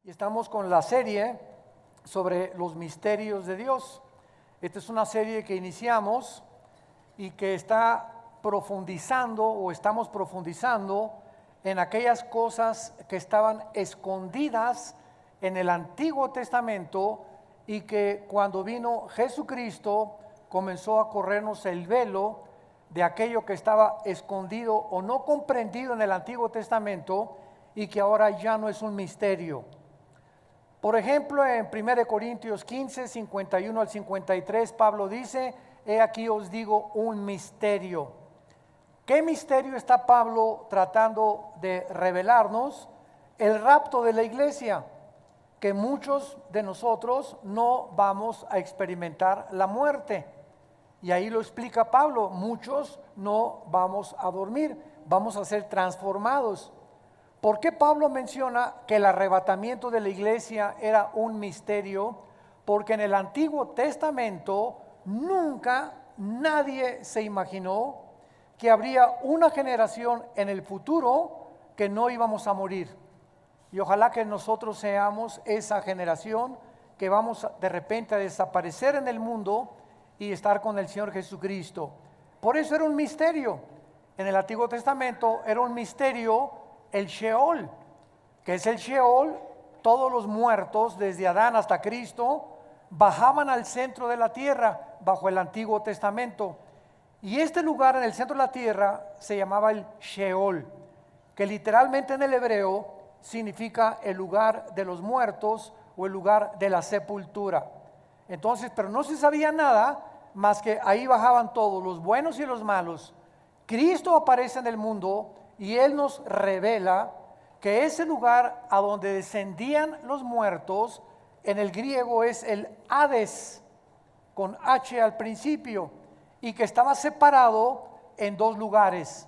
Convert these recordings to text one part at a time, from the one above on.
Y estamos con la serie sobre los misterios de Dios. Esta es una serie que iniciamos y que está profundizando o estamos profundizando en aquellas cosas que estaban escondidas en el Antiguo Testamento y que cuando vino Jesucristo comenzó a corrernos el velo de aquello que estaba escondido o no comprendido en el Antiguo Testamento y que ahora ya no es un misterio. Por ejemplo, en 1 Corintios 15, 51 al 53, Pablo dice: he aquí os digo un misterio. ¿Qué misterio está Pablo tratando de revelarnos? El rapto de la iglesia, que muchos de nosotros no vamos a experimentar la muerte. Y ahí lo explica Pablo: muchos no vamos a dormir, vamos a ser transformados. ¿Por qué Pablo menciona que el arrebatamiento de la iglesia era un misterio? Porque en el Antiguo Testamento nunca nadie se imaginó que habría una generación en el futuro que no íbamos a morir. Y ojalá que nosotros seamos esa generación que vamos de repente a desaparecer en el mundo y estar con el Señor Jesucristo. Por eso era un misterio. En el Antiguo Testamento era un misterio el Sheol. Que es el Sheol? Todos los muertos, desde Adán hasta Cristo, bajaban al centro de la tierra bajo el Antiguo Testamento. Y este lugar en el centro de la tierra se llamaba el Sheol, que literalmente en el hebreo significa el lugar de los muertos o el lugar de la sepultura. Entonces, pero no se sabía nada más que ahí bajaban todos, los buenos y los malos. Cristo aparece en el mundo y Él nos revela que ese lugar a donde descendían los muertos, en el griego es el Hades, con H al principio, y que estaba separado en dos lugares.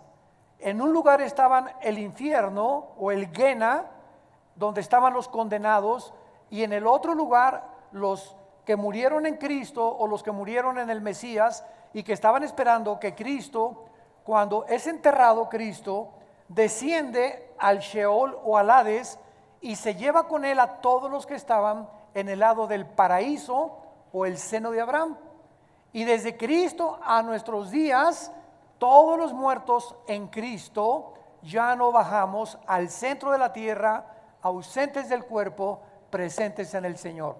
En un lugar estaban el infierno o el Gehenna, donde estaban los condenados, y en el otro lugar los que murieron en Cristo o los que murieron en el Mesías y que estaban esperando que Cristo, cuando es enterrado Cristo, desciende al Sheol o al Hades y se lleva con él a todos los que estaban en el lado del paraíso o el seno de Abraham. Y desde Cristo a nuestros días, todos los muertos en Cristo ya no bajamos al centro de la tierra, ausentes del cuerpo, presentes en el Señor.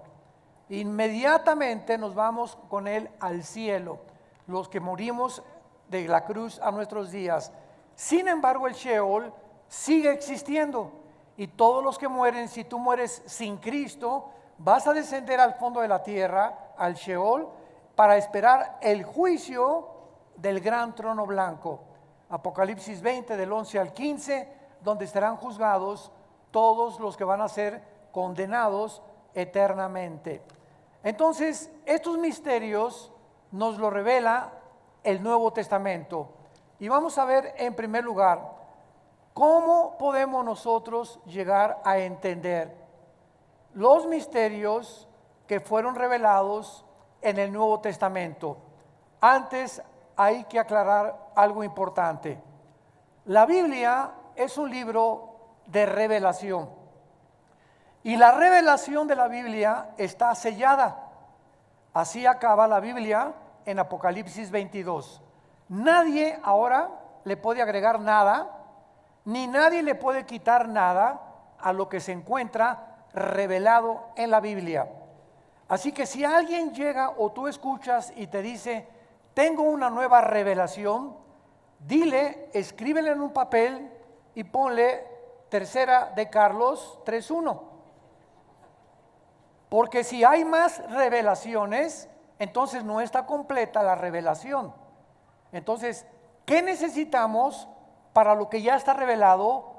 Inmediatamente nos vamos con él al cielo, los que morimos de la cruz a nuestros días. Sin embargo, el Sheol sigue existiendo y todos los que mueren, si tú mueres sin Cristo, vas a descender al fondo de la tierra, al Sheol, para esperar el juicio del gran trono blanco. Apocalipsis 20 del 11 al 15, donde estarán juzgados todos los que van a ser condenados eternamente. Entonces, estos misterios nos lo revela el Nuevo Testamento. Y vamos a ver en primer lugar, ¿cómo podemos nosotros llegar a entender los misterios que fueron revelados en el Nuevo Testamento? Antes hay que aclarar algo importante. La Biblia es un libro de revelación. Y la revelación de la Biblia está sellada. Así acaba la Biblia en Apocalipsis 22. Nadie ahora le puede agregar nada, ni nadie le puede quitar nada a lo que se encuentra revelado en la Biblia. Así que si alguien llega o tú escuchas y te dice: tengo una nueva revelación, dile, escríbele en un papel y ponle Tercera de Carlos 3:1. Porque si hay más revelaciones, entonces no está completa la revelación. Entonces, ¿qué necesitamos para lo que ya está revelado?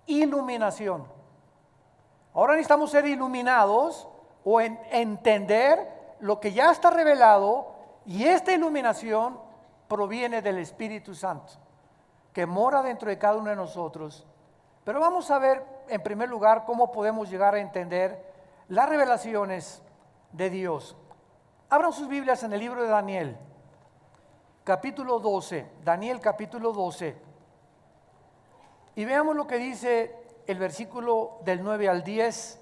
Iluminación. Ahora necesitamos ser iluminados o entender lo que ya está revelado, y esta iluminación proviene del Espíritu Santo, que mora dentro de cada uno de nosotros. Pero vamos a ver en primer lugar cómo podemos llegar a entender las revelaciones de Dios. Abran sus Biblias en el libro de Daniel, capítulo 12, Daniel capítulo 12, y veamos lo que dice el versículo del 9 al 10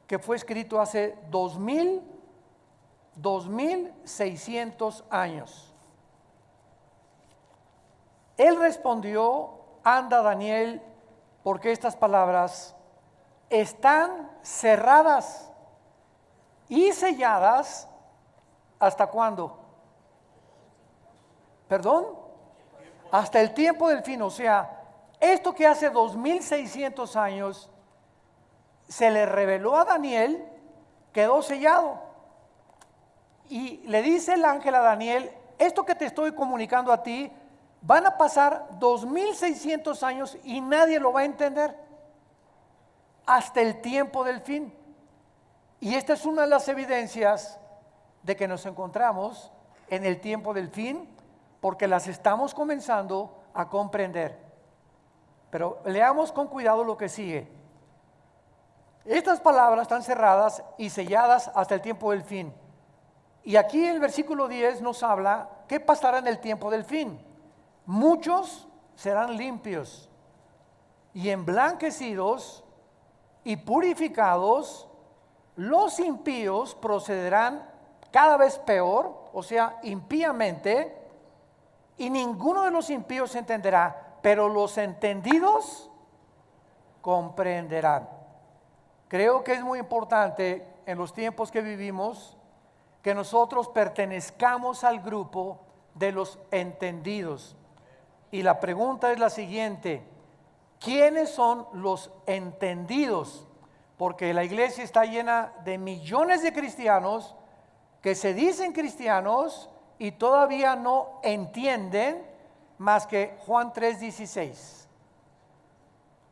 que fue escrito hace 2600 años. Él respondió: anda, Daniel, porque estas palabras están cerradas y selladas. ¿Hasta cuándo? ¿Perdón? Hasta el tiempo del fin. O sea, esto que hace 2600 años se le reveló a Daniel, quedó sellado. Y le dice el ángel a Daniel: esto que te estoy comunicando a ti, van a pasar 2600 años y nadie lo va a entender hasta el tiempo del fin. Y esta es una de las evidencias de que nos encontramos en el tiempo del fin, porque las estamos comenzando a comprender. Pero leamos con cuidado lo que sigue. Estas palabras están cerradas y selladas hasta el tiempo del fin. Y aquí el versículo 10 nos habla qué pasará en el tiempo del fin. Muchos serán limpios y emblanquecidos y purificados. Los impíos procederán cada vez peor, o sea, impíamente, y ninguno de los impíos entenderá, pero los entendidos comprenderán. Creo que es muy importante en los tiempos que vivimos que nosotros pertenezcamos al grupo de los entendidos. Y la pregunta es la siguiente: ¿quiénes son los entendidos? Porque la iglesia está llena de millones de cristianos que se dicen cristianos y todavía no entienden más que Juan 3:16.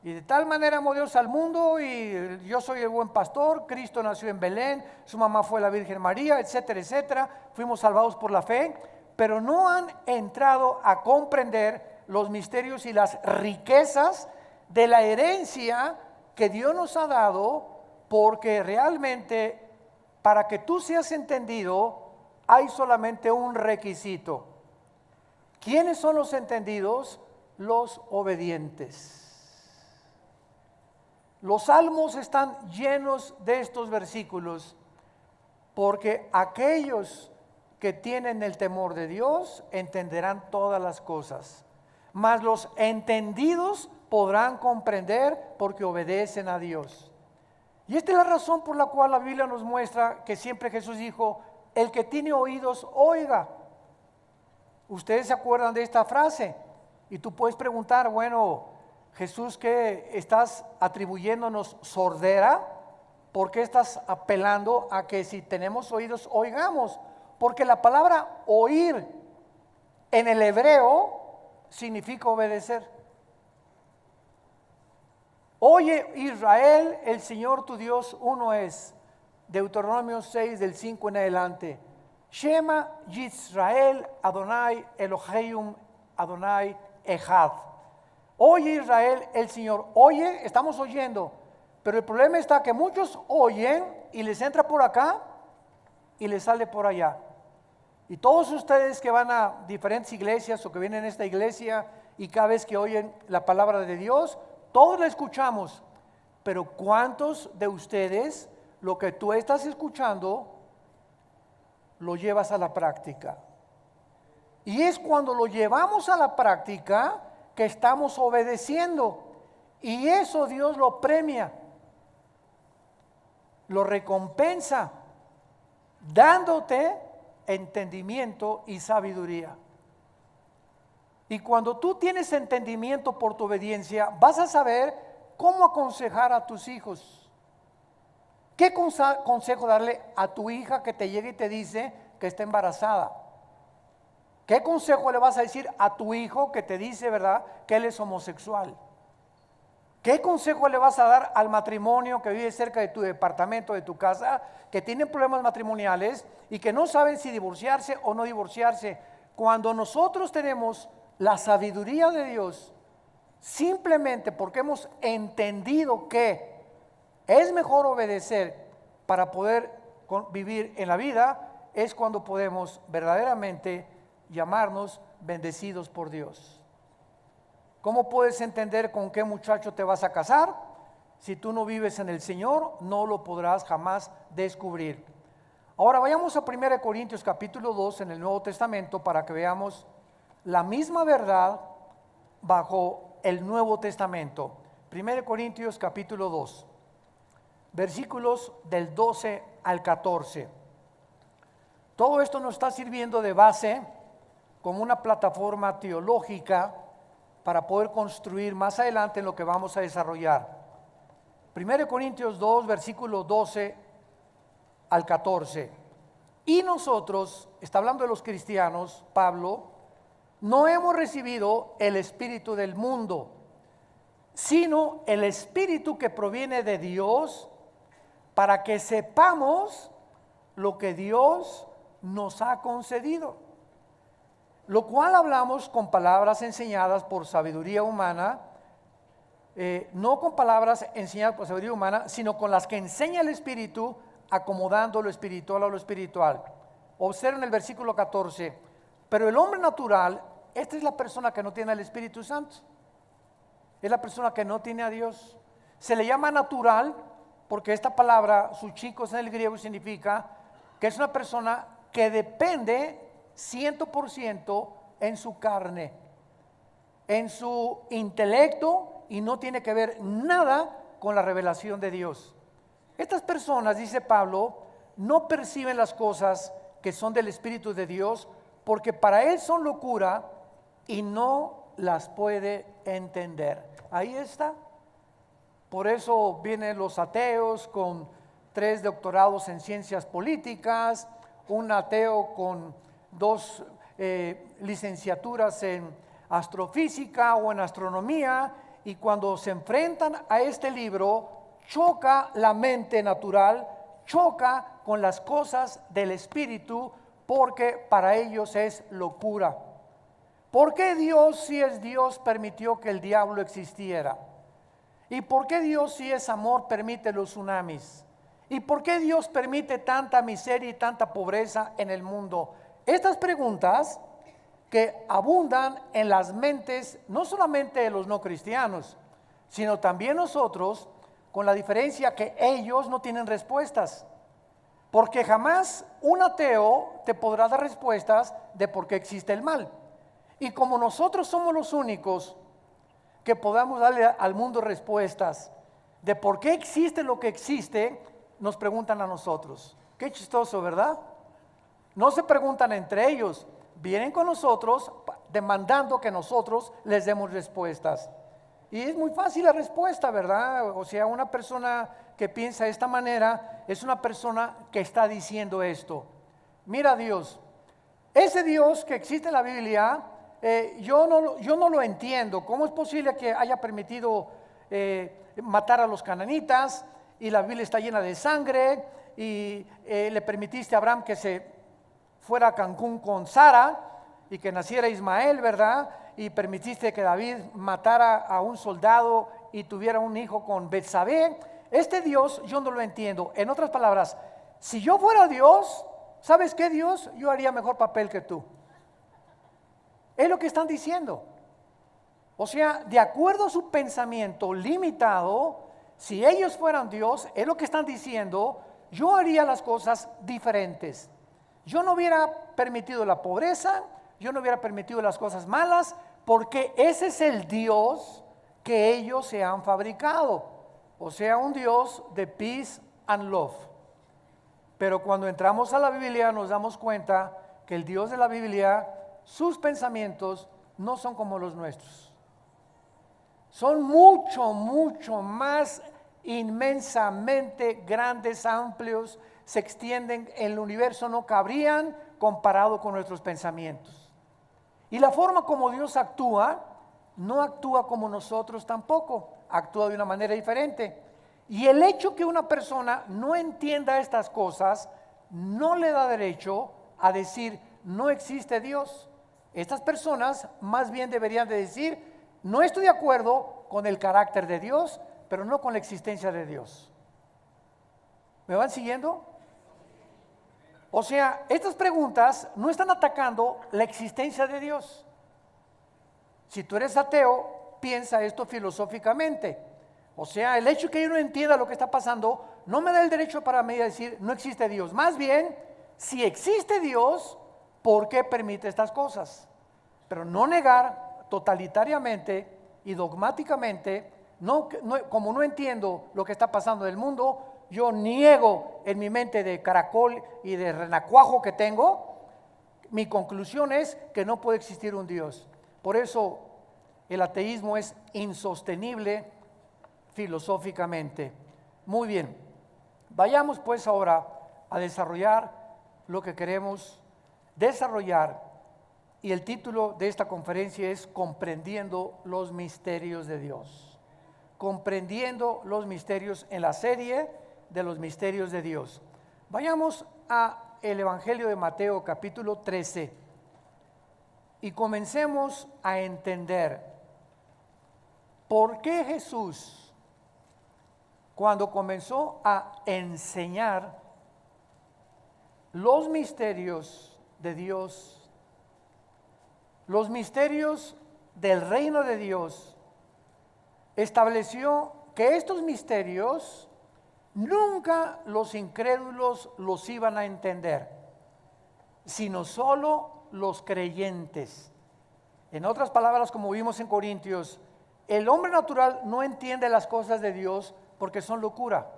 Y de tal manera amó Dios al mundo, y yo soy el buen pastor, Cristo nació en Belén, su mamá fue la Virgen María, etcétera, etcétera. Fuimos salvados por la fe, pero no han entrado a comprender los misterios y las riquezas de la herencia que Dios nos ha dado, porque realmente para que tú seas entendido hay solamente un requisito. ¿Quiénes son los entendidos? Los obedientes. Los salmos están llenos de estos versículos, porque aquellos que tienen el temor de Dios entenderán todas las cosas, mas los entendidos podrán comprender porque obedecen a Dios. Y esta es la razón por la cual la Biblia nos muestra que siempre Jesús dijo: el que tiene oídos, oiga. Ustedes se acuerdan de esta frase, y tú puedes preguntar: bueno, Jesús, ¿qué estás atribuyéndonos sordera? ¿Por qué estás apelando a que si tenemos oídos, oigamos? Porque la palabra oír en el hebreo significa obedecer. Oye Israel, el Señor tu Dios uno es. Deuteronomio 6 del 5 en adelante. Shema Yisrael Adonai Elohim Adonai Echad. Oye Israel, el Señor. Oye, estamos oyendo, pero el problema está que muchos oyen y les entra por acá y les sale por allá. Y todos ustedes que van a diferentes iglesias o que vienen a esta iglesia y cada vez que oyen la palabra de Dios, todos la escuchamos, pero ¿cuántos de ustedes lo que tú estás escuchando lo llevas a la práctica? Y es cuando lo llevamos a la práctica que estamos obedeciendo, y eso Dios lo premia, lo recompensa, dándote entendimiento y sabiduría. Y cuando tú tienes entendimiento por tu obediencia, vas a saber cómo aconsejar a tus hijos. ¿Qué consejo darle a tu hija que te llega y te dice que está embarazada? ¿Qué consejo le vas a decir a tu hijo que te dice, verdad, que él es homosexual? ¿Qué consejo le vas a dar al matrimonio que vive cerca de tu departamento, de tu casa, que tienen problemas matrimoniales y que no saben si divorciarse o no divorciarse? Cuando nosotros tenemos la sabiduría de Dios, simplemente porque hemos entendido que es mejor obedecer para poder vivir en la vida, es cuando podemos verdaderamente llamarnos bendecidos por Dios. ¿Cómo puedes entender con qué muchacho te vas a casar? Si tú no vives en el Señor, no lo podrás jamás descubrir. Ahora vayamos a 1 Corintios capítulo 2 en el Nuevo Testamento para que veamos la misma verdad bajo el Nuevo Testamento. 1 Corintios capítulo 2, versículos del 12 al 14. Todo esto nos está sirviendo de base como una plataforma teológica para poder construir más adelante en lo que vamos a desarrollar. 1 Corintios 2, versículo 12 al 14. Y nosotros, está hablando de los cristianos, Pablo, no hemos recibido el espíritu del mundo, sino el espíritu que proviene de Dios, para que sepamos lo que Dios nos ha concedido. Lo cual hablamos con palabras enseñadas por sabiduría humana, no con palabras enseñadas por sabiduría humana, sino con las que enseña el Espíritu, acomodando lo espiritual a lo espiritual. Observen el versículo 14. Pero el hombre natural, esta es la persona que no tiene el Espíritu Santo, es la persona que no tiene a Dios. Se le llama natural porque esta palabra, suchikos en el griego, significa que es una persona que depende 100% en su carne, en su intelecto, y no tiene que ver nada con la revelación de Dios. Estas personas, dice Pablo, no perciben las cosas que son del Espíritu de Dios, porque para él son locura y no las puede entender. Ahí está. Por eso vienen los ateos con 3 doctorados en ciencias políticas, un ateo con 2 licenciaturas en astrofísica o en astronomía, y cuando se enfrentan a este libro, choca la mente natural, choca con las cosas del Espíritu, porque para ellos es locura. ¿Por qué Dios, si es Dios, permitió que el diablo existiera? ¿Y por qué Dios, si es amor, permite los tsunamis? ¿Y por qué Dios permite tanta miseria y tanta pobreza en el mundo? Estas preguntas que abundan en las mentes no solamente de los no cristianos, sino también nosotros, con la diferencia que ellos no tienen respuestas, porque jamás un ateo te podrá dar respuestas de por qué existe el mal. Y como nosotros somos los únicos que podamos darle al mundo respuestas de por qué existe lo que existe, nos preguntan a nosotros. Qué chistoso, ¿verdad? No se preguntan entre ellos, vienen con nosotros demandando que nosotros les demos respuestas. Y es muy fácil la respuesta, ¿verdad? O sea, una persona que piensa de esta manera es una persona que está diciendo esto. Mira Dios, ese Dios que existe en la Biblia, yo no lo entiendo. ¿Cómo es posible que haya permitido matar a los cananitas y la Biblia está llena de sangre y le permitiste a Abraham que se fuera a Cancún con Sara y que naciera Ismael, ¿verdad? Y permitiste que David matara a un soldado y tuviera un hijo con Betsabé? Este Dios yo no lo entiendo. En otras palabras, si yo fuera Dios, ¿sabes qué, Dios? Yo haría mejor papel que tú. Es lo que están diciendo. O sea, de acuerdo a su pensamiento limitado, si ellos fueran Dios, es lo que están diciendo, yo haría las cosas diferentes. Yo no hubiera permitido la pobreza, yo no hubiera permitido las cosas malas, porque ese es el Dios que ellos se han fabricado. O sea, un Dios de peace and love. Pero cuando entramos a la Biblia nos damos cuenta que el Dios de la Biblia, sus pensamientos no son como los nuestros. Son mucho, mucho más inmensamente grandes, amplios, se extienden, en el universo no cabrían comparado con nuestros pensamientos. Y la forma como Dios actúa, no actúa como nosotros tampoco, actúa de una manera diferente. Y el hecho que una persona no entienda estas cosas, no le da derecho a decir, no existe Dios. Estas personas más bien deberían de decir, no estoy de acuerdo con el carácter de Dios, pero no con la existencia de Dios. ¿Me van siguiendo? O sea, estas preguntas no están atacando la existencia de Dios. Si tú eres ateo, piensa esto filosóficamente. O sea, el hecho que yo no entienda lo que está pasando no me da el derecho para mí a decir no existe Dios. Más bien, si existe Dios, ¿por qué permite estas cosas? Pero no negar totalitariamente y dogmáticamente, como no entiendo lo que está pasando en el mundo, yo niego en mi mente de caracol y de renacuajo que tengo, mi conclusión es que no puede existir un Dios. Por eso el ateísmo es insostenible filosóficamente. Muy bien, vayamos pues ahora a desarrollar lo que queremos desarrollar, y el título de esta conferencia es Comprendiendo los misterios de Dios. Comprendiendo los misterios, en la serie de los misterios de Dios. Vayamos a el Evangelio de Mateo capítulo 13 y comencemos a entender por qué Jesús, cuando comenzó a enseñar los misterios de Dios, los misterios del reino de Dios, estableció que estos misterios nunca los incrédulos los iban a entender, sino solo los creyentes. En otras palabras, como vimos en Corintios, el hombre natural no entiende las cosas de Dios porque son locura,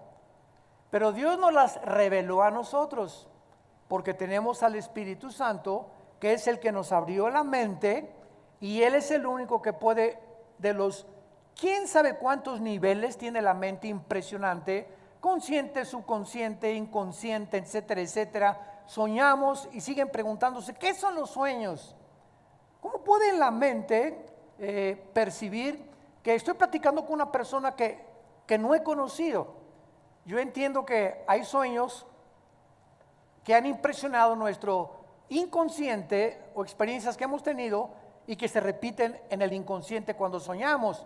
pero Dios nos las reveló a nosotros porque tenemos al Espíritu Santo, que es el que nos abrió la mente, y Él es el único que puede, de los quién sabe cuántos niveles tiene la mente impresionante, consciente, subconsciente, inconsciente, etcétera, etcétera. Soñamos y siguen preguntándose, ¿qué son los sueños? ¿Cómo puede la mente percibir que estoy platicando con una persona que no he conocido? Yo entiendo que hay sueños que han impresionado nuestro inconsciente o experiencias que hemos tenido y que se repiten en el inconsciente cuando soñamos.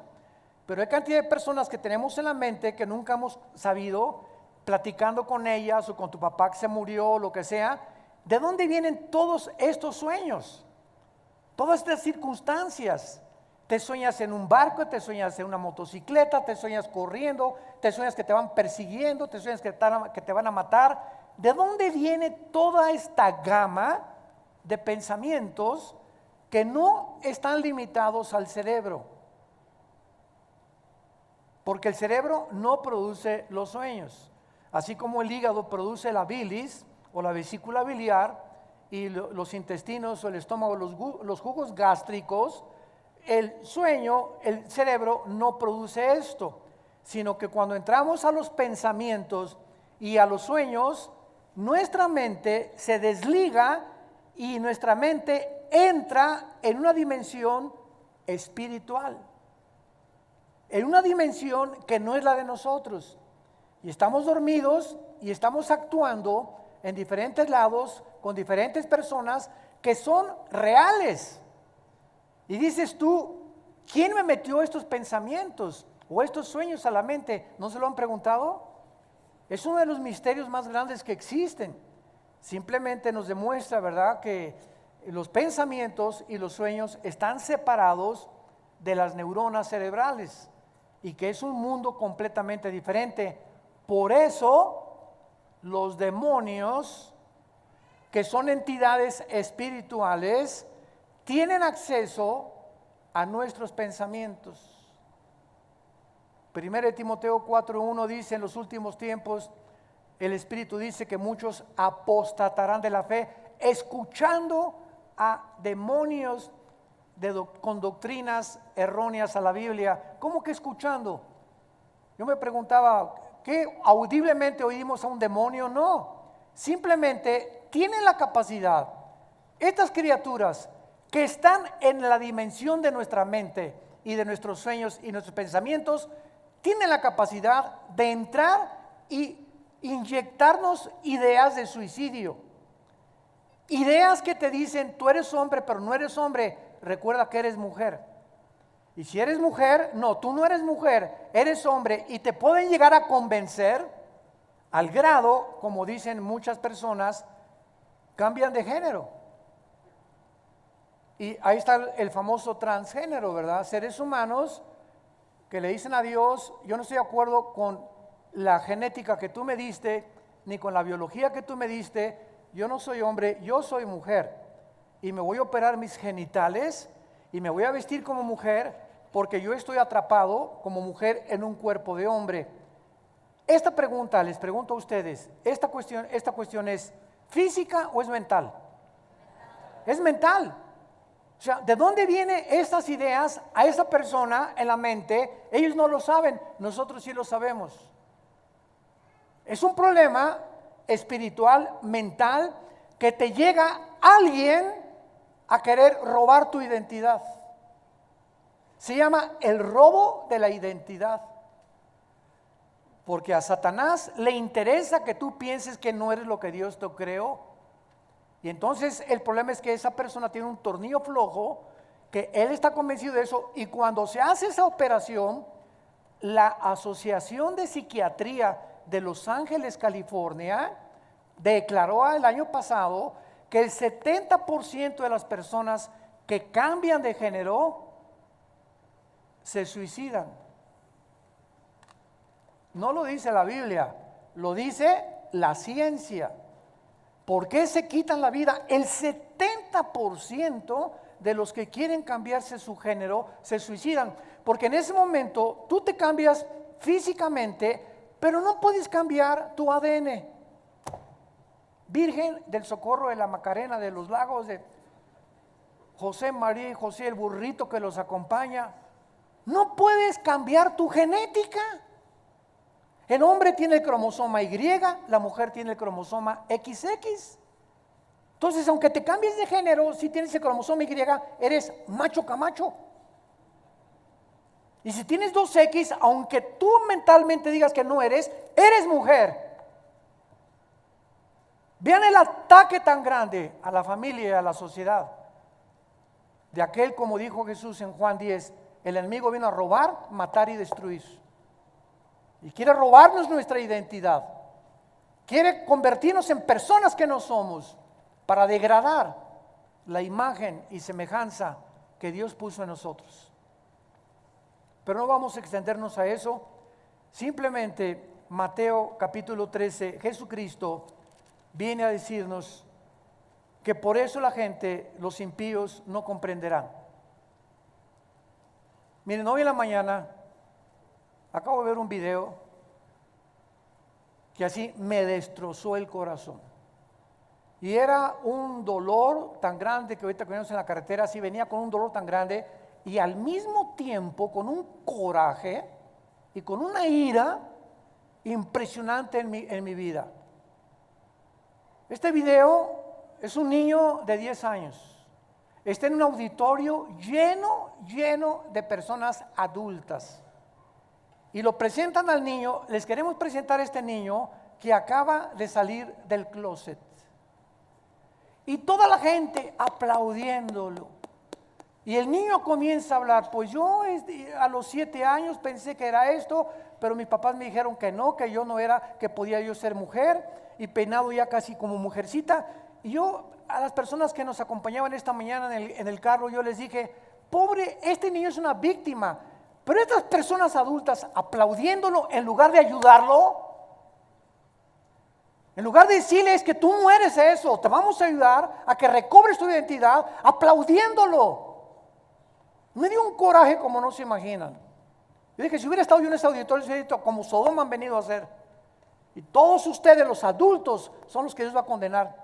Pero hay cantidad de personas que tenemos en la mente que nunca hemos sabido, platicando con ellas o con tu papá que se murió o lo que sea, ¿de dónde vienen todos estos sueños? Todas estas circunstancias. Te sueñas en un barco, te sueñas en una motocicleta, te sueñas corriendo, te sueñas que te van persiguiendo, te sueñas que te van a matar. ¿De dónde viene toda esta gama de pensamientos que no están limitados al cerebro? Porque el cerebro no produce los sueños, así como el hígado produce la bilis o la vesícula biliar y los intestinos o el estómago, los jugos gástricos. El sueño, el cerebro no produce esto, sino que cuando entramos a los pensamientos y a los sueños, nuestra mente se desliga y nuestra mente entra en una dimensión espiritual, en una dimensión que no es la de nosotros. Y estamos dormidos y estamos actuando en diferentes lados con diferentes personas que son reales. Y dices tú, ¿quién me metió estos pensamientos o estos sueños a la mente? ¿No se lo han preguntado? Es uno de los misterios más grandes que existen. Simplemente nos demuestra, ¿verdad?, que los pensamientos y los sueños están separados de las neuronas cerebrales y que es un mundo completamente diferente. Por eso los demonios, que son entidades espirituales, tienen acceso a nuestros pensamientos. 1 Timoteo 4:1 dice, en los últimos tiempos el Espíritu dice que muchos apostatarán de la fe, escuchando a demonios con doctrinas erróneas a la Biblia. ¿Cómo que escuchando? Yo me preguntaba, ¿qué audiblemente oímos a un demonio? No, simplemente tienen la capacidad, estas criaturas que están en la dimensión de nuestra mente y de nuestros sueños y nuestros pensamientos, tienen la capacidad de entrar y inyectarnos ideas de suicidio. Ideas que te dicen, tú eres hombre, pero no eres hombre, recuerda que eres mujer. Y si eres mujer, no, tú no eres mujer, eres hombre, y te pueden llegar a convencer al grado, como dicen muchas personas, cambian de género. Y ahí está el famoso transgénero, ¿verdad? Seres humanos que le dicen a Dios, yo no estoy de acuerdo con la genética que tú me diste, ni con la biología que tú me diste, yo no soy hombre, yo soy mujer, y me voy a operar mis genitales, y me voy a vestir como mujer, porque yo estoy atrapado como mujer en un cuerpo de hombre. Esta pregunta, les pregunto a ustedes, ¿esta cuestión es física o es mental? Es mental. O sea, ¿de dónde vienen estas ideas a esa persona en la mente? Ellos no lo saben, nosotros sí lo sabemos. Es un problema espiritual, mental, que te llega alguien a querer robar tu identidad. Se llama el robo de la identidad. Porque a Satanás le interesa que tú pienses que no eres lo que Dios te creó. Y entonces el problema es que esa persona tiene un tornillo flojo, que él está convencido de eso, y cuando se hace esa operación, la Asociación de Psiquiatría de Los Ángeles, California, declaró el año pasado que el 70% de las personas que cambian de género se suicidan. No lo dice la Biblia, lo dice la ciencia. ¿Por qué se quitan la vida? El 70% de los que quieren cambiarse su género se suicidan, porque en ese momento tú te cambias físicamente, pero no puedes cambiar tu ADN. Virgen del Socorro de la Macarena, de los Lagos, de José, María y José, el burrito que los acompaña, no puedes cambiar tu genética. El hombre tiene el cromosoma Y, la mujer tiene el cromosoma XX. Entonces, aunque te cambies de género, si tienes el cromosoma Y, eres macho camacho. Y si tienes 2X, aunque tú mentalmente digas que no eres mujer. Vean el ataque tan grande a la familia y a la sociedad. De aquel, como dijo Jesús en Juan 10, el enemigo vino a robar, matar y destruir. Y quiere robarnos nuestra identidad. Quiere convertirnos en personas que no somos, para degradar la imagen y semejanza que Dios puso en nosotros. Pero no vamos a extendernos a eso. Simplemente Mateo capítulo 13, Jesucristo viene a decirnos que por eso la gente, los impíos, no comprenderán. Miren, hoy en la mañana acabo de ver un video que así me destrozó el corazón. Y era un dolor tan grande que ahorita que venimos en la carretera, así venía con un dolor tan grande y al mismo tiempo con un coraje y con una ira impresionante en mi vida. Este video es un niño de 10 años. Está en un auditorio lleno de personas adultas. Y lo presentan al niño. Les queremos presentar a este niño que acaba de salir del closet. Y toda la gente aplaudiéndolo. Y el niño comienza a hablar, pues yo a los 7 años pensé que era esto, pero mis papás me dijeron que no, que yo no era, que podía yo ser mujer, y peinado ya casi como mujercita. Y yo a las personas que nos acompañaban esta mañana en el carro, yo les dije, pobre, este niño es una víctima, pero estas personas adultas aplaudiéndolo en lugar de ayudarlo, en lugar de decirles que tú no eres eso, te vamos a ayudar a que recobres tu identidad, aplaudiéndolo. Me dio un coraje como no se imaginan. Yo dije, si hubiera estado yo en ese auditorio, como Sodoma han venido a hacer. Y todos ustedes, los adultos, son los que Dios va a condenar.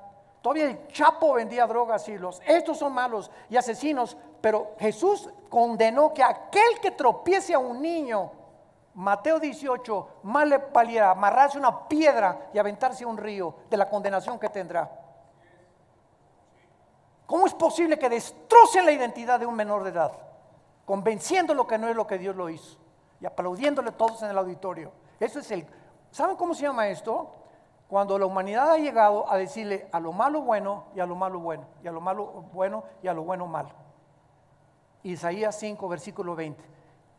Todavía el Chapo vendía drogas y estos son malos y asesinos, pero Jesús condenó que aquel que tropiece a un niño, Mateo 18, más le valiera amarrarse una piedra y aventarse a un río de la condenación que tendrá. ¿Cómo es posible que destrocen la identidad de un menor de edad? Convenciéndolo que no es lo que Dios lo hizo y aplaudiéndole todos en el auditorio. Eso es ¿saben cómo se llama esto? Cuando la humanidad ha llegado a decirle a lo malo bueno y a lo malo bueno, y a lo malo bueno y a lo bueno malo. Isaías 5, versículo 20.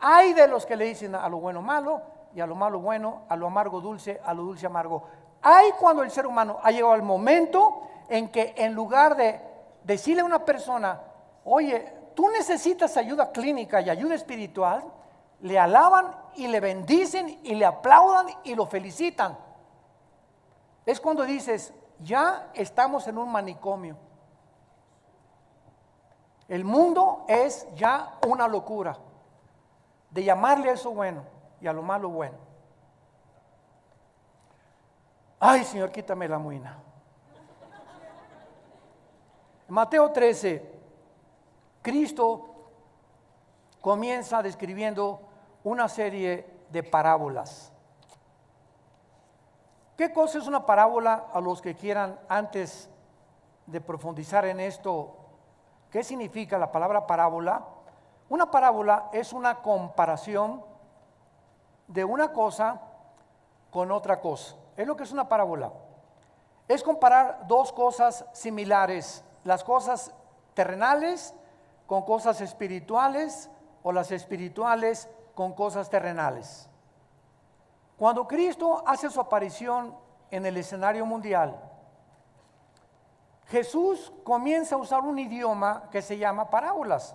Hay de los que le dicen a lo bueno malo y a lo malo bueno, a lo amargo dulce, a lo dulce amargo. Hay cuando el ser humano ha llegado al momento en que en lugar de decirle a una persona, oye, tú necesitas ayuda clínica y ayuda espiritual, le alaban y le bendicen y le aplaudan y lo felicitan. Es cuando dices, ya estamos en un manicomio. El mundo es ya una locura de llamarle a eso bueno y a lo malo bueno. Ay, Señor, quítame la muina. En Mateo 13, Cristo comienza describiendo una serie de parábolas. ¿Qué cosa es una parábola? A los que quieran, antes de profundizar en esto, ¿qué significa la palabra parábola? Una parábola es una comparación de una cosa con otra cosa. Es lo que es una parábola. Es comparar dos cosas similares, las cosas terrenales con cosas espirituales o las espirituales con cosas terrenales. Cuando Cristo hace su aparición en el escenario mundial, Jesús comienza a usar un idioma que se llama parábolas.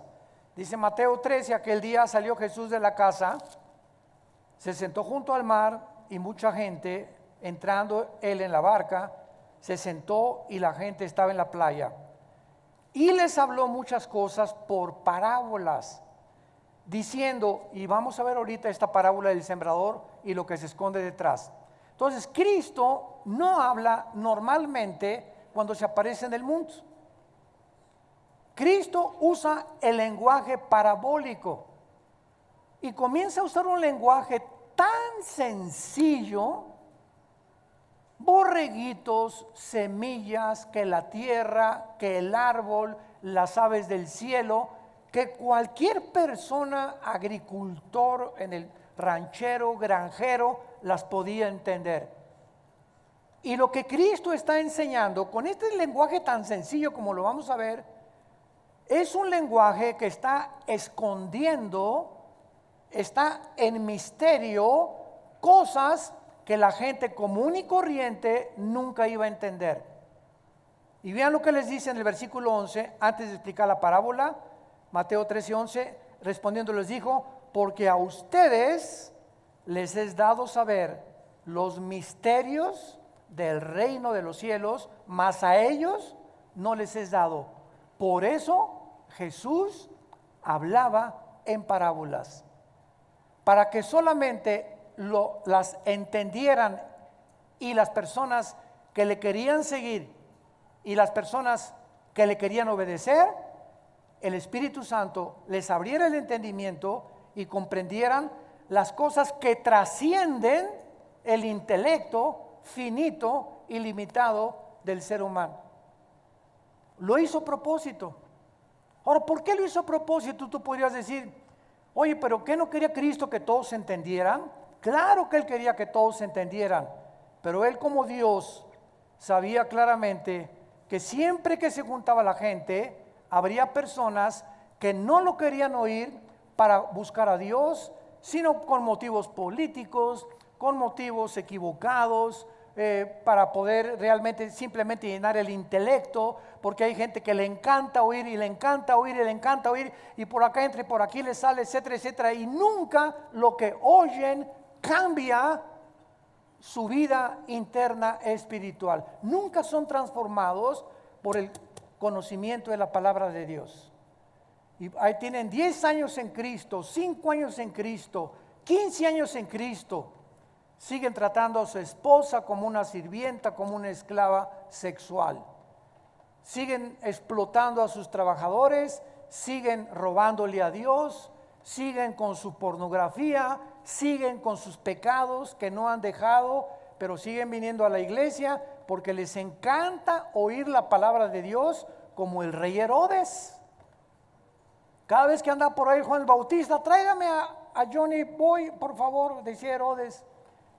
Dice Mateo 13, aquel día salió Jesús de la casa, se sentó junto al mar y mucha gente, entrando él en la barca, se sentó y la gente estaba en la playa. Y les habló muchas cosas por parábolas, diciendo, y vamos a ver ahorita esta parábola del sembrador y lo que se esconde detrás. Entonces, Cristo no habla normalmente cuando se aparece en el mundo. Cristo usa el lenguaje parabólico y comienza a usar un lenguaje tan sencillo, borreguitos, semillas, que la tierra, que el árbol, las aves del cielo, que cualquier persona, agricultor, en el ranchero, granjero, las podía entender. Y lo que Cristo está enseñando con este lenguaje tan sencillo como lo vamos a ver, es un lenguaje que está escondiendo, está en misterio, cosas que la gente común y corriente nunca iba a entender. Y vean lo que les dice en el versículo 11, antes de explicar la parábola. Mateo 13:11, respondiendo les dijo, porque a ustedes les es dado saber los misterios del reino de los cielos, mas a ellos no les es dado. Por eso Jesús hablaba en parábolas, para que solamente las entendieran, y las personas que le querían seguir y las personas que le querían obedecer, el Espíritu Santo les abriera el entendimiento y comprendieran las cosas que trascienden el intelecto finito y limitado del ser humano. Lo hizo a propósito. Ahora, ¿por qué lo hizo a propósito? Tú podrías decir, oye, pero ¿qué no quería Cristo que todos entendieran? Claro que Él quería que todos entendieran, pero Él como Dios sabía claramente que siempre que se juntaba la gente, habría personas que no lo querían oír para buscar a Dios, sino con motivos políticos, con motivos equivocados, para poder realmente simplemente llenar el intelecto, porque hay gente que le encanta oír y le encanta oír y le encanta oír, y por acá entra y por aquí le sale, etcétera, etcétera, y nunca lo que oyen cambia su vida interna espiritual. Nunca son transformados por el conocimiento de la palabra de Dios. Y ahí tienen 10 años en Cristo, 5 años en Cristo, 15 años en Cristo. Siguen tratando a su esposa como una sirvienta, como una esclava sexual. Siguen explotando a sus trabajadores, siguen robándole a Dios, siguen con su pornografía, siguen con sus pecados que no han dejado, pero siguen viniendo a la iglesia porque les encanta oír la palabra de Dios, como el rey Herodes. Cada vez que anda por ahí Juan el Bautista, tráigame a Johnny Boy, por favor, decía Herodes.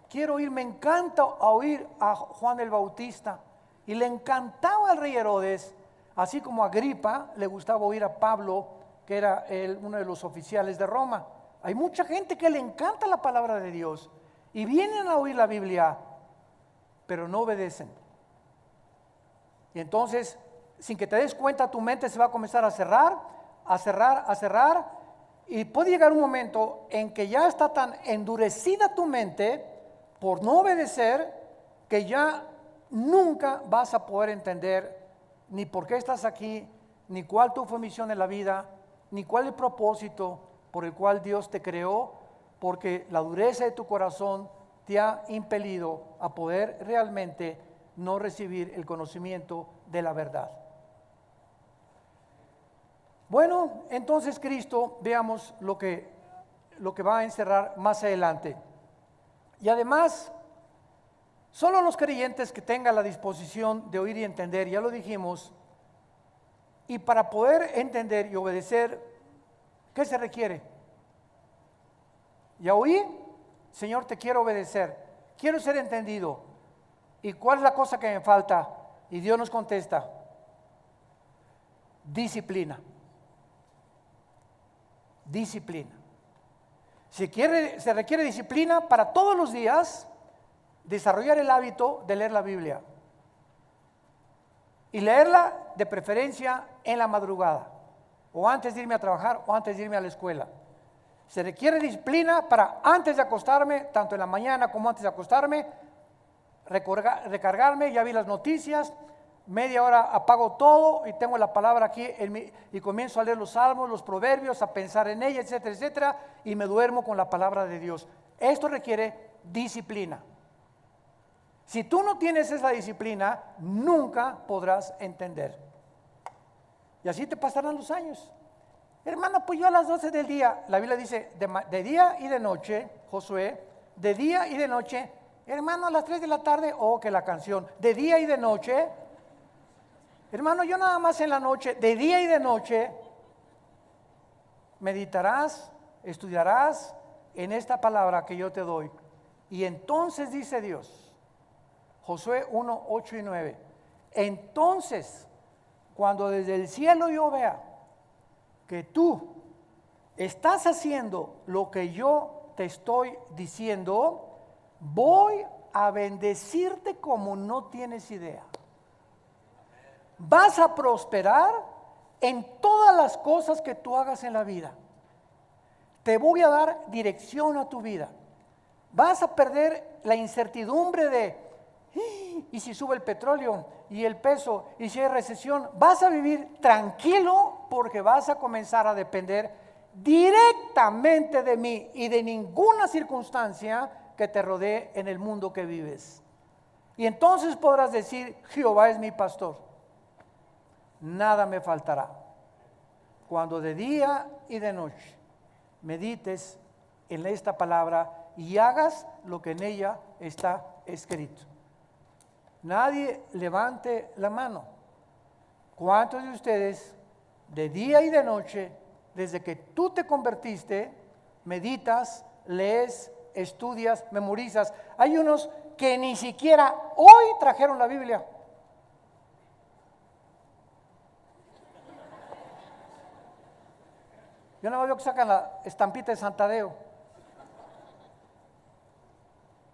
Quiero oír, me encanta oír a Juan el Bautista. Y le encantaba al rey Herodes, así como a Agripa le gustaba oír a Pablo, que era uno de los oficiales de Roma. Hay mucha gente que le encanta la palabra de Dios y vienen a oír la Biblia, pero no obedecen. Y entonces, sin que te des cuenta, tu mente se va a comenzar a cerrar, a cerrar, a cerrar, Y puede llegar un momento en que ya está tan endurecida tu mente por no obedecer que ya nunca vas a poder entender ni por qué estás aquí, ni cuál tu fue misión en la vida, ni cuál el propósito por el cual Dios te creó, porque la dureza de tu corazón te ha impelido a poder realmente no recibir el conocimiento de la verdad. Bueno, entonces Cristo, veamos lo que va a encerrar más adelante. Y además, solo los creyentes que tengan la disposición de oír y entender, ya lo dijimos, y para poder entender y obedecer, ¿qué se requiere? Ya oí, Señor, te quiero obedecer, quiero ser entendido. ¿Y cuál es la cosa que me falta? Y Dios nos contesta: disciplina. Disciplina. Se requiere disciplina para todos los días desarrollar el hábito de leer la Biblia. Y leerla de preferencia en la madrugada, o antes de irme a trabajar, o antes de irme a la escuela. Se requiere disciplina para antes de acostarme, tanto en la mañana como antes de acostarme, recargarme, ya vi las noticias, media hora apago todo y tengo la palabra aquí y comienzo a leer los salmos, los proverbios, a pensar en ella, etcétera, etcétera, y me duermo con la palabra de Dios. Esto requiere disciplina. Si tú no tienes esa disciplina, nunca podrás entender. Y así te pasarán los años. Hermano, pues yo a las 12 del día, la Biblia dice, de día y de noche, Josué, de día y de noche. Hermano, a las 3 de la tarde, que la canción, de día y de noche. Hermano, yo nada más en la noche, de día y de noche, meditarás, estudiarás en esta palabra que yo te doy. Y entonces dice Dios, Josué 1, 8 y 9, entonces, cuando desde el cielo yo vea que tú estás haciendo lo que yo te estoy diciendo, voy a bendecirte como no tienes idea. Vas a prosperar en todas las cosas que tú hagas en la vida. Te voy a dar dirección a tu vida. Vas a perder la incertidumbre de ¿y si sube el petróleo y el peso y si hay recesión? Vas a vivir tranquilo porque vas a comenzar a depender directamente de mí y de ninguna circunstancia que te rodee en el mundo que vives. Y entonces podrás decir, Jehová es mi pastor, nada me faltará. Cuando de día y de noche medites en esta palabra y hagas lo que en ella está escrito. Nadie levante la mano. ¿Cuántos de ustedes de día y de noche, desde que tú te convertiste, meditas, lees, estudias, memorizas? Hay unos que ni siquiera hoy trajeron la Biblia. Yo no veo que sacan la estampita de Santadeo.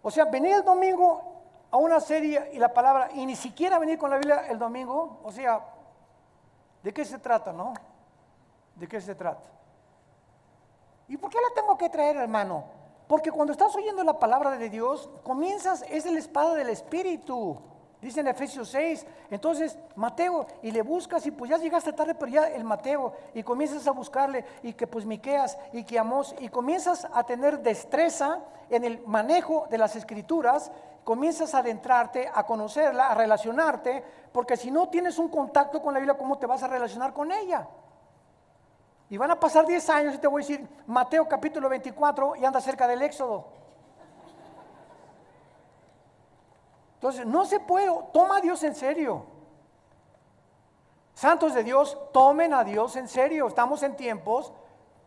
O sea, venir el domingo a una serie y la palabra, y ni siquiera venir con la Biblia el domingo. O sea, ¿de qué se trata, no? ¿De qué se trata? ¿Y por qué la tengo que traer, hermano? Porque cuando estás oyendo la palabra de Dios, comienzas, es la espada del Espíritu. Dice en Efesios 6, entonces Mateo, y le buscas y pues ya llegaste tarde, pero ya el Mateo, y comienzas a buscarle, y que pues Miqueas, y que Amós, y comienzas a tener destreza en el manejo de las Escrituras, comienzas a adentrarte, a conocerla, a relacionarte, porque si no tienes un contacto con la Biblia, ¿cómo te vas a relacionar con ella? Y van a pasar 10 años y te voy a decir Mateo capítulo 24 y anda cerca del Éxodo. Entonces, no se puede, toma a Dios en serio. Santos de Dios, tomen a Dios en serio. Estamos en tiempos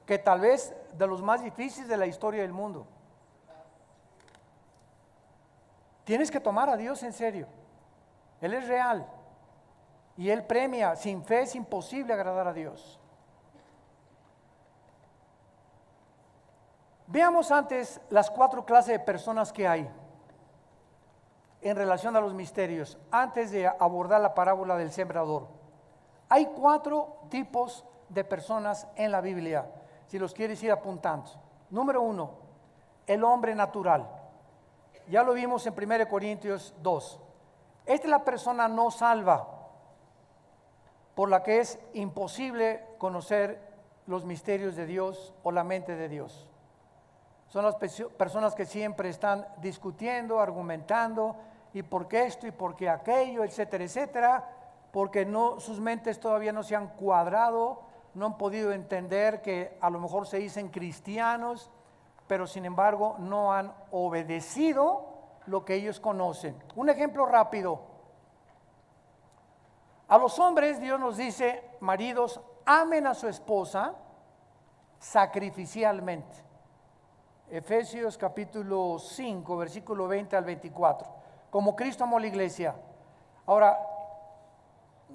que tal vez de los más difíciles de la historia del mundo. Tienes que tomar a Dios en serio. Él es real y Él premia. Sin fe es imposible agradar a Dios. Veamos antes las 4 clases de personas que hay en relación a los misterios, antes de abordar la parábola del sembrador. Hay 4 tipos de personas en la Biblia. si los quieres ir apuntando. Número 1, el hombre natural. Ya lo vimos en 1 Corintios 2. Esta es la persona no salva, por la que es imposible conocer los misterios de Dios o la mente de Dios. Son las personas que siempre están discutiendo, argumentando, y por qué esto y por qué aquello, etcétera, etcétera, porque sus mentes todavía no se han cuadrado, no han podido entender que a lo mejor se dicen cristianos, pero sin embargo no han obedecido lo que ellos conocen. Un ejemplo rápido. A los hombres Dios nos dice: maridos, amen a su esposa sacrificialmente. Efesios capítulo 5, versículo 20 al 24. Como Cristo amó la iglesia. Ahora,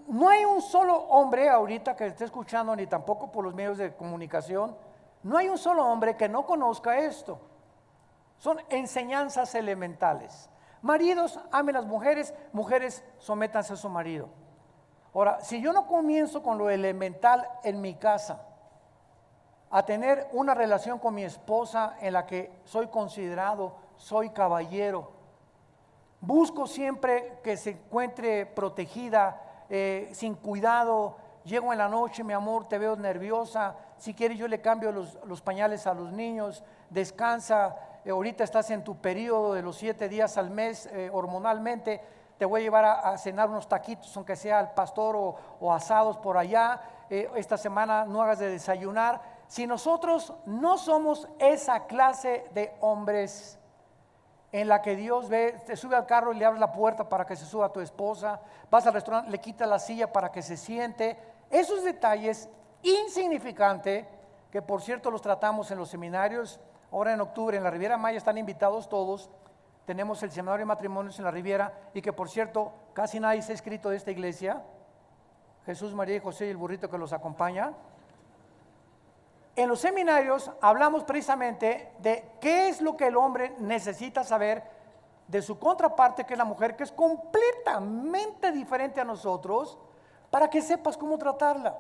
no hay un solo hombre ahorita que esté escuchando, ni tampoco por los medios de comunicación, no hay un solo hombre que no conozca esto. Son enseñanzas elementales. Maridos, amen a las mujeres, mujeres, sométanse a su marido. Ahora, si yo no comienzo con lo elemental en mi casa, a tener una relación con mi esposa en la que soy considerado, soy caballero, busco siempre que se encuentre protegida, sin cuidado, llego en la noche, mi amor, te veo nerviosa, si quieres yo le cambio los pañales a los niños, descansa, ahorita estás en tu periodo de los 7 días al mes, hormonalmente, te voy a llevar a cenar unos taquitos, aunque sea al pastor o asados por allá, esta semana no hagas de desayunar. Si nosotros no somos esa clase de hombres en la que Dios ve, te sube al carro y le abre la puerta para que se suba a tu esposa, vas al restaurante, le quita la silla para que se siente, esos detalles insignificantes, que por cierto los tratamos en los seminarios, ahora en octubre en la Riviera Maya están invitados todos, tenemos el seminario de matrimonios en la Riviera, y que por cierto casi nadie se ha escrito de esta iglesia, Jesús, María y José y el burrito que los acompaña. En los seminarios hablamos precisamente de qué es lo que el hombre necesita saber de su contraparte, que es la mujer, que es completamente diferente a nosotros, para que sepas cómo tratarla.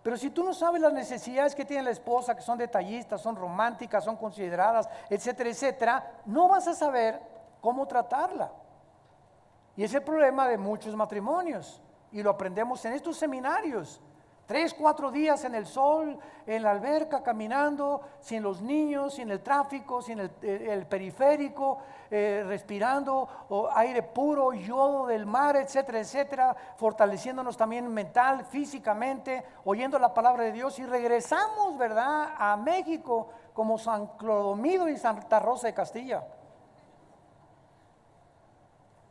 Pero si tú no sabes las necesidades que tiene la esposa, que son detallistas, son románticas, son consideradas, etcétera, etcétera, no vas a saber cómo tratarla. Y es el problema de muchos matrimonios, y lo aprendemos en estos seminarios. 3, 4 días en el sol, en la alberca, caminando, sin los niños, sin el tráfico, sin el periférico, respirando aire puro, yodo del mar, etcétera, etcétera, fortaleciéndonos también mental, físicamente, oyendo la palabra de Dios, y regresamos, ¿verdad?, a México como San Clodomiro y Santa Rosa de Castilla.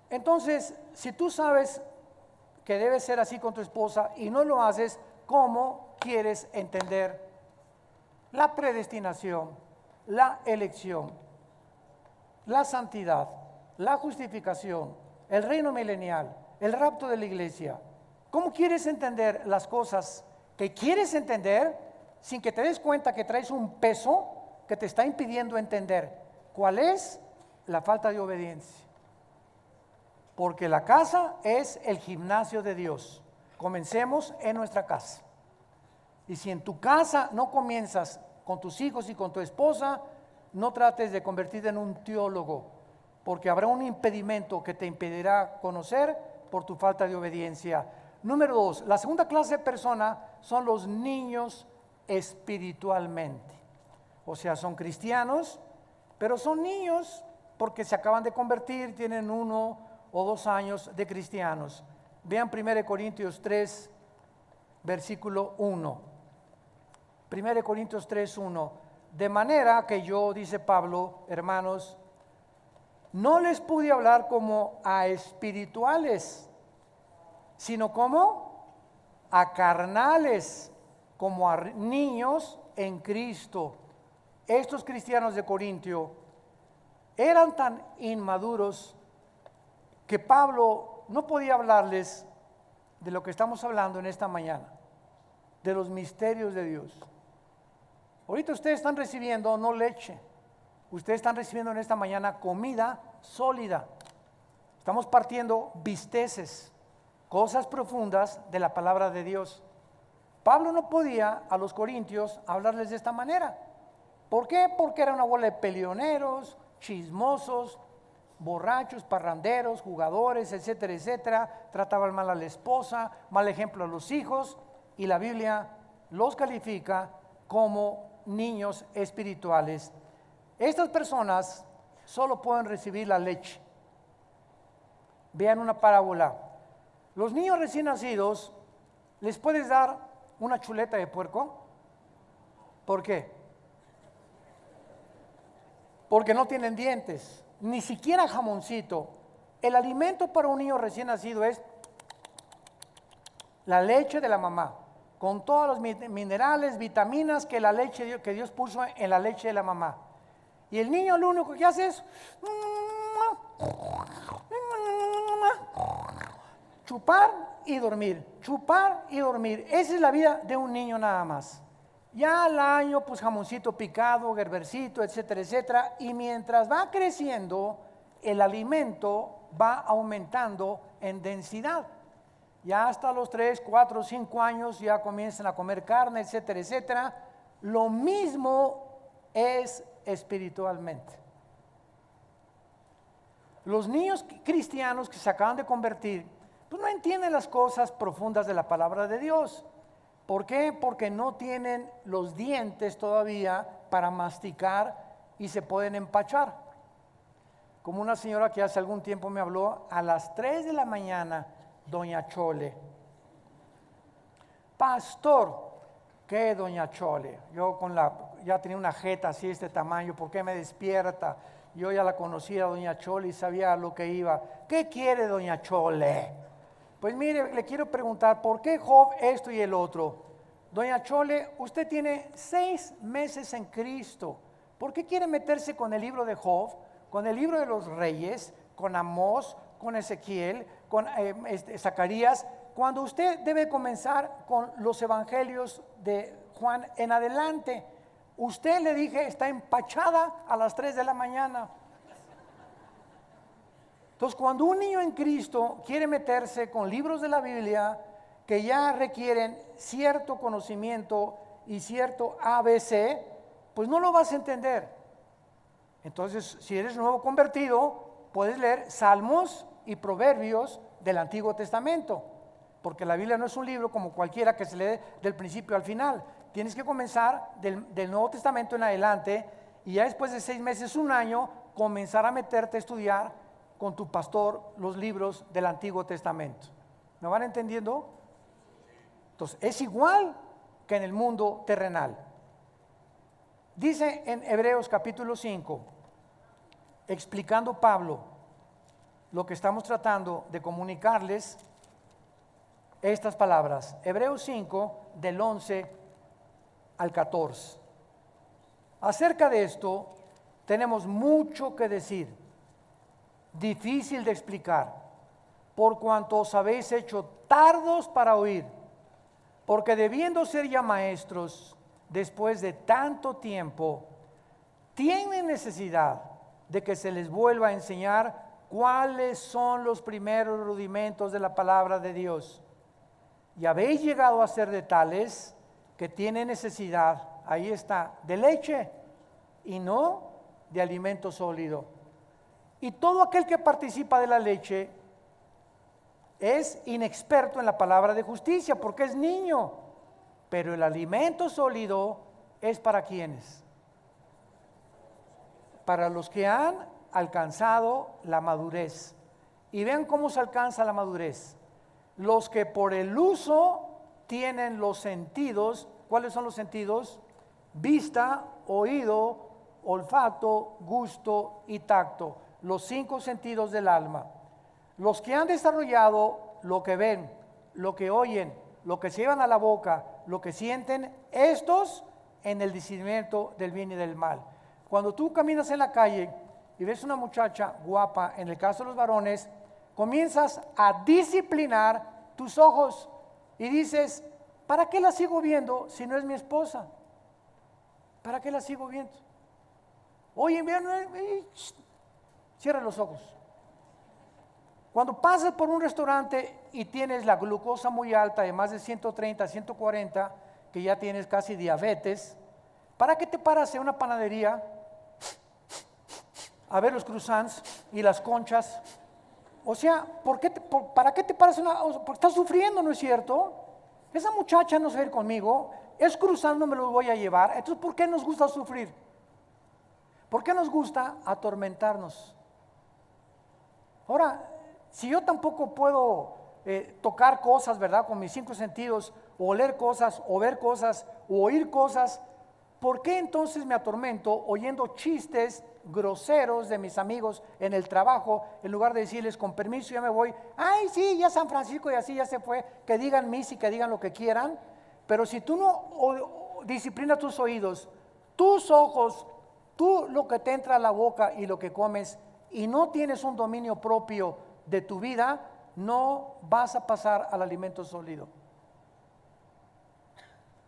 Entonces, si tú sabes que debe ser así con tu esposa y no lo haces, ¿cómo quieres entender la predestinación, la elección, la santidad, la justificación, el reino milenial, el rapto de la iglesia? ¿Cómo quieres entender las cosas que quieres entender sin que te des cuenta que traes un peso que te está impidiendo entender? ¿Cuál es? La falta de obediencia. Porque la casa es el gimnasio de Dios. Comencemos en nuestra casa. Y si en tu casa no comienzas con tus hijos y con tu esposa, no trates de convertirte en un teólogo, porque habrá un impedimento que te impedirá conocer por tu falta de obediencia. Número 2, la segunda clase de persona son los niños espiritualmente. O sea, son cristianos, pero son niños porque se acaban de convertir, tienen 1 o 2 años de cristianos. Vean 1 Corintios 3, versículo 1. 1 Corintios 3, 1. De manera que yo, dice Pablo, hermanos, no les pude hablar como a espirituales, sino como a carnales, como a niños en Cristo. Estos cristianos de Corintio eran tan inmaduros que Pablo no podía hablarles de lo que estamos hablando en esta mañana, de los misterios de Dios. Ahorita ustedes están recibiendo no leche, ustedes están recibiendo en esta mañana comida sólida. Estamos partiendo bisteces, cosas profundas de la palabra de Dios. Pablo no podía a los corintios hablarles de esta manera. ¿Por qué? Porque era una bola de peleoneros, chismosos, borrachos, parranderos, jugadores, etcétera, etcétera. Trataban mal a la esposa, mal ejemplo a los hijos, y la Biblia los califica como niños espirituales. Estas personas solo pueden recibir la leche. Vean una parábola. Los niños recién nacidos, ¿les puedes dar una chuleta de puerco? ¿Por qué? Porque no tienen dientes, ni siquiera jamoncito. El alimento para un niño recién nacido es la leche de la mamá, con todos los minerales, vitaminas que la leche que Dios puso en la leche de la mamá. Y el niño lo único que hace es chupar y dormir, chupar y dormir. Esa es la vida de un niño nada más. Ya al año, pues jamoncito picado, gerbercito, etcétera, etcétera. Y mientras va creciendo, el alimento va aumentando en densidad. Ya hasta los 3, 4, 5 años ya comienzan a comer carne, etcétera, etcétera. Lo mismo es espiritualmente. Los niños cristianos que se acaban de convertir, pues no entienden las cosas profundas de la palabra de Dios. ¿Por qué? Porque no tienen los dientes todavía para masticar y se pueden empachar. Como una señora que hace algún tiempo me habló a las 3 de la mañana, doña Chole. Pastor, ¿qué doña Chole? Yo ya tenía una jeta así de este tamaño, ¿por qué me despierta? Yo ya la conocía, doña Chole, y sabía a lo que iba. ¿Qué quiere doña Chole? Pues mire, le quiero preguntar, ¿por qué Job esto y el otro? Doña Chole, usted tiene 6 meses en Cristo. ¿Por qué quiere meterse con el libro de Job, con el libro de los reyes, con Amós, con Ezequiel, con Zacarías, cuando usted debe comenzar con los evangelios de Juan en adelante? Usted, le dije, está empachada a las 3 de la mañana. Entonces, cuando un niño en Cristo quiere meterse con libros de la Biblia que ya requieren cierto conocimiento y cierto ABC, pues no lo vas a entender. Entonces, si eres nuevo convertido, puedes leer Salmos y Proverbios del Antiguo Testamento, porque la Biblia no es un libro como cualquiera que se lee del principio al final. Tienes que comenzar del Nuevo Testamento en adelante, y ya después de 6 meses, un año, comenzar a meterte a estudiar con tu pastor los libros del Antiguo Testamento. ¿Me van entendiendo? Entonces, es igual que en el mundo terrenal. Dice en Hebreos capítulo 5, explicando Pablo lo que estamos tratando de comunicarles, estas palabras. Hebreos 5, del 11 al 14. Acerca de esto, tenemos mucho que decir, difícil de explicar, por cuanto os habéis hecho tardos para oír, porque debiendo ser ya maestros, después de tanto tiempo, tienen necesidad de que se les vuelva a enseñar cuáles son los primeros rudimentos de la palabra de Dios. Y habéis llegado a ser de tales que tienen necesidad, ahí está, de leche y no de alimento sólido. Y todo aquel que participa de la leche es inexperto en la palabra de justicia porque es niño, pero el alimento sólido es para quienes, para los que han alcanzado la madurez. Y vean cómo se alcanza la madurez. Los que por el uso tienen los sentidos. ¿Cuáles son los sentidos? Vista, oído, olfato, gusto y tacto. Los 5 sentidos del alma. Los que han desarrollado lo que ven, lo que oyen, lo que se llevan a la boca, lo que sienten, estos en el discernimiento del bien y del mal. Cuando tú caminas en la calle y ves una muchacha guapa, en el caso de los varones, comienzas a disciplinar tus ojos y dices, ¿para qué la sigo viendo si no es mi esposa? ¿Para qué la sigo viendo? Oye, vean, cierra los ojos. Cuando pasas por un restaurante y tienes la glucosa muy alta de más de 130, 140, que ya tienes casi diabetes, ¿para qué te paras en una panadería a ver los croissants y las conchas? O sea, ¿para qué te paras porque estás sufriendo, ¿no es cierto? Esa muchacha no se va a ir conmigo, es croissant, no me lo voy a llevar. Entonces, ¿por qué nos gusta sufrir? ¿Por qué nos gusta atormentarnos? Ahora, si yo tampoco puedo tocar cosas, ¿verdad? Con mis 5 sentidos, o oler cosas, o ver cosas, o oír cosas, ¿por qué entonces me atormento oyendo chistes groseros de mis amigos en el trabajo, en lugar de decirles con permiso ya me voy? Ay, sí, ya San Francisco y así ya se fue, que digan misa y que digan lo que quieran, pero si tú no disciplinas tus oídos, tus ojos, tú lo que te entra a la boca y lo que comes, y no tienes un dominio propio de tu vida, no vas a pasar al alimento sólido.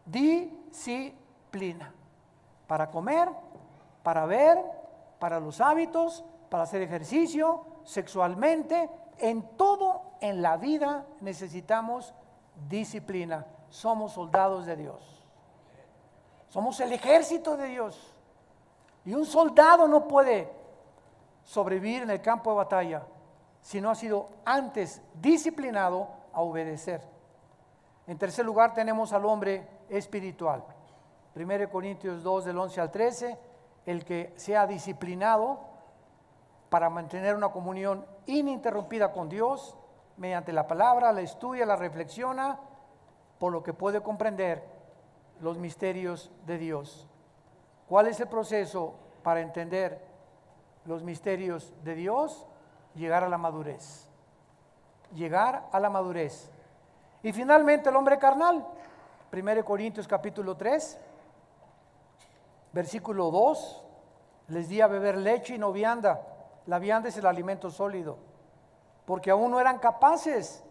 Disciplina. Para comer, para ver, para los hábitos, para hacer ejercicio, sexualmente, en todo en la vida necesitamos disciplina. Somos soldados de Dios. Somos el ejército de Dios. Y un soldado no puede sobrevivir en el campo de batalla si no ha sido antes disciplinado a obedecer. En tercer lugar tenemos al hombre espiritual. 1 Corintios 2 del 11 al 13, el que sea disciplinado para mantener una comunión ininterrumpida con Dios mediante la palabra, la estudia, la reflexiona, por lo que puede comprender los misterios de Dios. ¿Cuál es el proceso para entender los misterios de Dios? Llegar a la madurez. Llegar a la madurez. Y finalmente el hombre carnal. 1 Corintios capítulo 3, versículo 2. Les di a beber leche y no vianda. La vianda es el alimento sólido. Porque aún no eran capaces,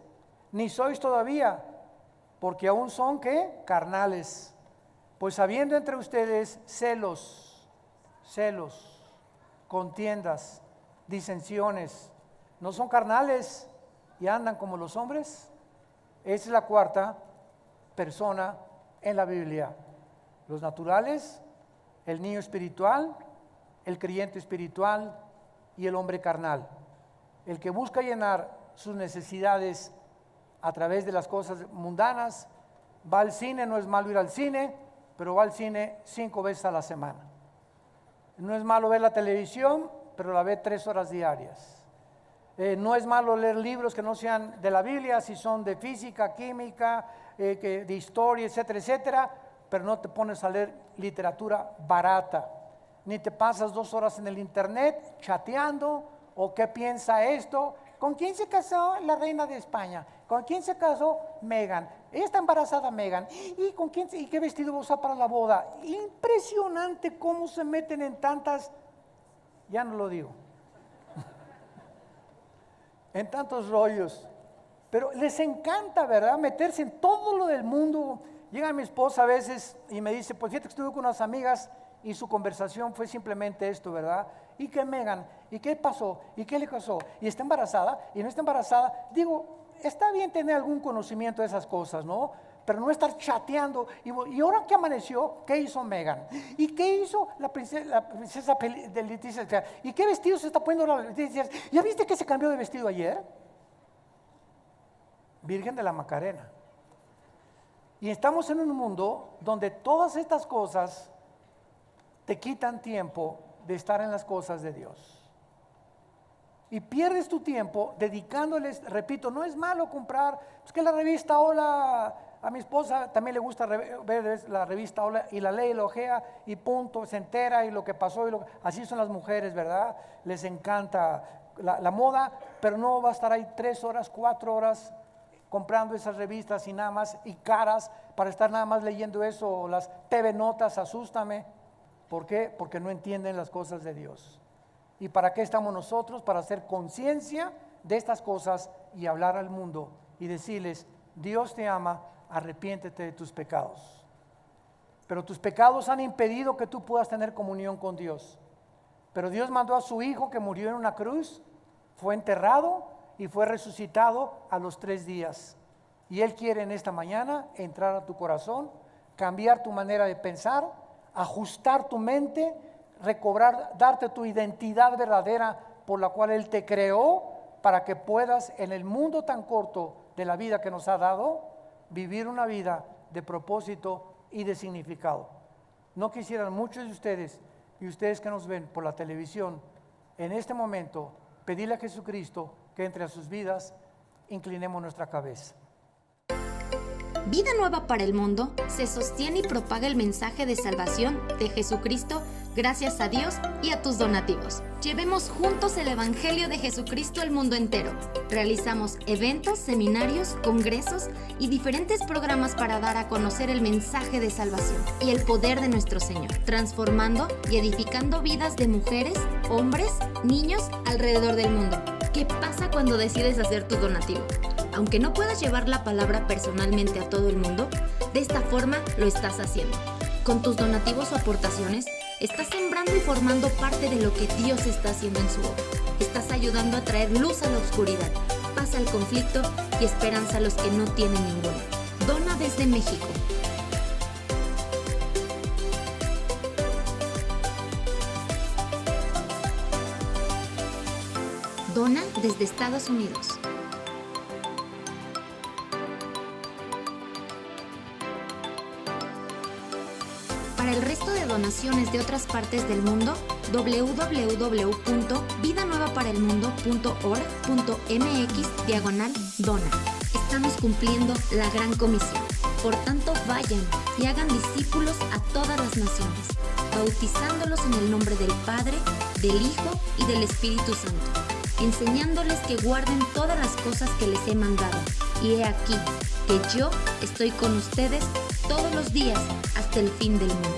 ni sois todavía, porque aún son, ¿qué? Carnales. Pues habiendo entre ustedes celos, contiendas, disensiones, ¿no son carnales y andan como los hombres? Esa es la cuarta persona en la Biblia. Los naturales, el niño espiritual, el creyente espiritual y el hombre carnal. El que busca llenar sus necesidades a través de las cosas mundanas, va al cine, no es malo ir al cine, pero va al cine 5 veces a la semana. No es malo ver la televisión, pero la ve 3 horas diarias. No es malo leer libros que no sean de la Biblia, si son de física, química, de historia, etcétera, etcétera, pero no te pones a leer literatura barata, ni te pasas 2 horas en el internet chateando, o qué piensa esto, ¿con quién se casó la reina de España? ¿Con quién se casó Meghan? Ella está embarazada, Meghan. ¿Y con quién y qué vestido va a usar para la boda? Impresionante cómo se meten en tantas, ya no lo digo, en tantos rollos. Pero les encanta, ¿verdad? Meterse en todo lo del mundo. Llega mi esposa a veces y me dice, pues fíjate que estuve con unas amigas y su conversación fue simplemente esto, ¿verdad? ¿Y qué Meghan? ¿Y qué pasó? ¿Y qué le pasó? ¿Y está embarazada? ¿Y no está embarazada? Digo, está bien tener algún conocimiento de esas cosas, ¿no? Pero no estar chateando. ¿Y ahora qué amaneció? ¿Qué hizo Meghan? ¿Y qué hizo la princesa de Leticia? ¿Y qué vestido se está poniendo la Leticia? ¿Ya viste que se cambió de vestido ayer? Virgen de la Macarena. Y estamos en un mundo donde todas estas cosas te quitan tiempo de estar en las cosas de Dios. Y pierdes tu tiempo dedicándoles, repito, no es malo comprar, es que la revista Hola, a mi esposa también le gusta ver la revista Hola y la lee, la ojea y punto, se entera y lo que pasó, así son las mujeres, ¿verdad? Les encanta la moda, pero no va a estar ahí 3 horas, 4 horas comprando esas revistas y nada más, y caras, para estar nada más leyendo eso, o las TV Notas, asústame. ¿Por qué? Porque no entienden las cosas de Dios. ¿Y para qué estamos nosotros? Para hacer conciencia de estas cosas y hablar al mundo y decirles, Dios te ama, arrepiéntete de tus pecados. Pero tus pecados han impedido que tú puedas tener comunión con Dios. Pero Dios mandó a su Hijo que murió en una cruz, fue enterrado y fue resucitado a los 3 días. Y Él quiere en esta mañana entrar a tu corazón, cambiar tu manera de pensar, ajustar tu mente, recobrar, darte tu identidad verdadera por la cual Él te creó, para que puedas en el mundo tan corto de la vida que nos ha dado, vivir una vida de propósito y de significado. No quisieran muchos de ustedes, y ustedes que nos ven por la televisión, en este momento, pedirle a Jesucristo que entre a sus vidas. Inclinemos nuestra cabeza. Vida Nueva para el Mundo se sostiene y propaga el mensaje de salvación de Jesucristo gracias a Dios y a tus donativos. Llevemos juntos el Evangelio de Jesucristo al mundo entero. Realizamos eventos, seminarios, congresos y diferentes programas para dar a conocer el mensaje de salvación y el poder de nuestro Señor, transformando y edificando vidas de mujeres, hombres, niños alrededor del mundo. ¿Qué pasa cuando decides hacer tu donativo? Aunque no puedas llevar la palabra personalmente a todo el mundo, de esta forma lo estás haciendo. Con tus donativos o aportaciones, estás sembrando y formando parte de lo que Dios está haciendo en su obra. Estás ayudando a traer luz a la oscuridad, paz al conflicto y esperanza a los que no tienen ninguna. Dona desde México. Dona desde Estados Unidos. Para el resto de donaciones de otras partes del mundo, www.vidanuevaparaelmundo.org.mx/dona. Estamos cumpliendo la gran comisión. Por tanto, vayan y hagan discípulos a todas las naciones, bautizándolos en el nombre del Padre, del Hijo y del Espíritu Santo, enseñándoles que guarden todas las cosas que les he mandado. Y he aquí que yo estoy con ustedes todos los días hasta el fin del mundo.